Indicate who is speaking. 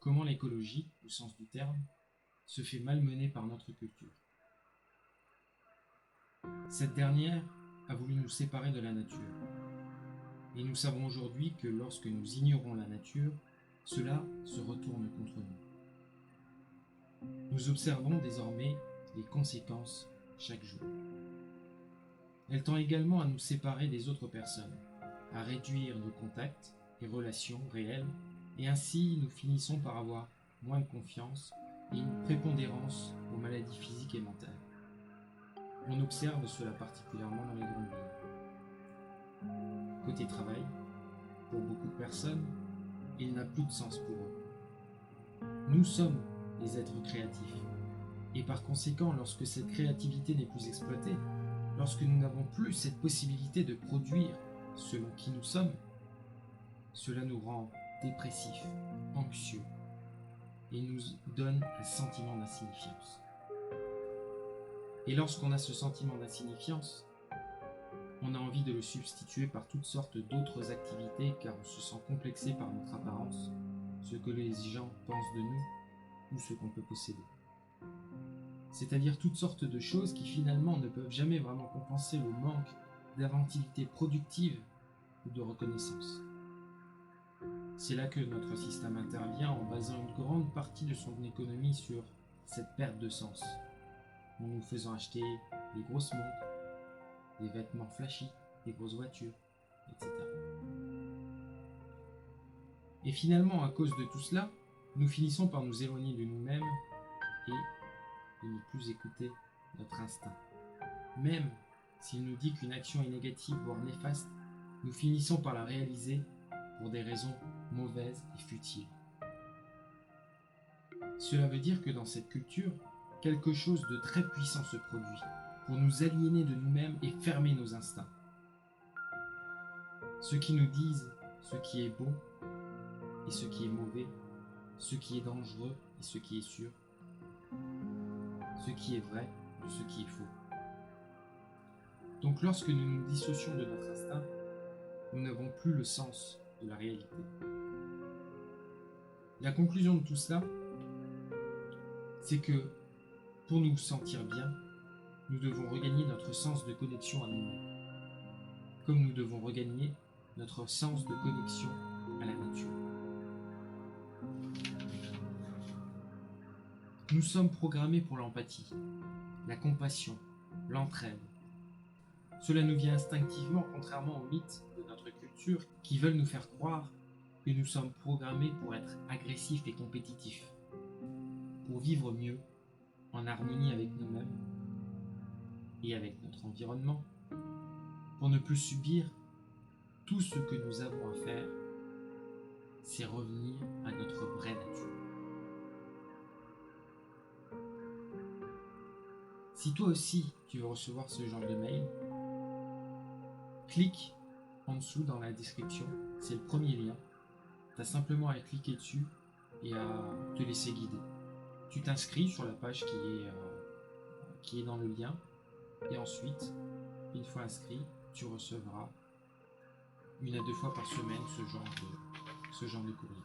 Speaker 1: comment l'écologie, au sens du terme, se fait malmener par notre culture. Cette dernière a voulu nous séparer de la nature. Et nous savons aujourd'hui que lorsque nous ignorons la nature, cela se retourne contre nous. Nous observons désormais les conséquences chaque jour. Elle tend également à nous séparer des autres personnes, à réduire nos contacts et relations réelles, et ainsi nous finissons par avoir moins de confiance et une prépondérance aux maladies physiques et mentales. On observe cela particulièrement dans les grandes villes. Côté travail, pour beaucoup de personnes, il n'a plus de sens pour eux. Nous sommes des êtres créatifs, et par conséquent, lorsque cette créativité n'est plus exploitée, lorsque nous n'avons plus cette possibilité de produire selon qui nous sommes, cela nous rend dépressifs, anxieux, et nous donne un sentiment d'insignifiance. Et lorsqu'on a ce sentiment d'insignifiance, on a envie de le substituer par toutes sortes d'autres activités car on se sent complexé par notre apparence, ce que les gens pensent de nous ou ce qu'on peut posséder. C'est-à-dire toutes sortes de choses qui finalement ne peuvent jamais vraiment compenser le manque d'inventivité productive ou de reconnaissance. C'est là que notre système intervient en basant une grande partie de son économie sur cette perte de sens, en nous faisant acheter des grosses montres, des vêtements flashy, des grosses voitures, etc. Et finalement, à cause de tout cela, nous finissons par nous éloigner de nous-mêmes et de ne plus écouter notre instinct. Même s'il nous dit qu'une action est négative, voire néfaste, nous finissons par la réaliser pour des raisons mauvaises et futiles. Cela veut dire que dans cette culture, quelque chose de très puissant se produit pour nous aliéner de nous-mêmes et fermer nos instincts. Ceux qui nous disent ce qui est bon et ce qui est mauvais, ce qui est dangereux et ce qui est sûr, ce qui est vrai de ce qui est faux. Donc lorsque nous nous dissocions de notre instinct, nous n'avons plus le sens de la réalité. La conclusion de tout cela, c'est que pour nous sentir bien, nous devons regagner notre sens de connexion à nous-mêmes, comme nous devons regagner notre sens de connexion à la nature. Nous sommes programmés pour l'empathie, la compassion, l'entraide. Cela nous vient instinctivement, contrairement aux mythes de notre culture qui veulent nous faire croire que nous sommes programmés pour être agressifs et compétitifs, pour vivre mieux, en harmonie avec nous-mêmes et avec notre environnement, pour ne plus subir. Tout ce que nous avons à faire, c'est revenir à notre vraie nature. Si toi aussi tu veux recevoir ce genre de mail, clique en dessous dans la description, c'est le premier lien. Tu as simplement à cliquer dessus et à te laisser guider. Tu t'inscris sur la page qui est dans le lien et ensuite, une fois inscrit, tu recevras 1 à 2 fois par semaine ce genre de courrier.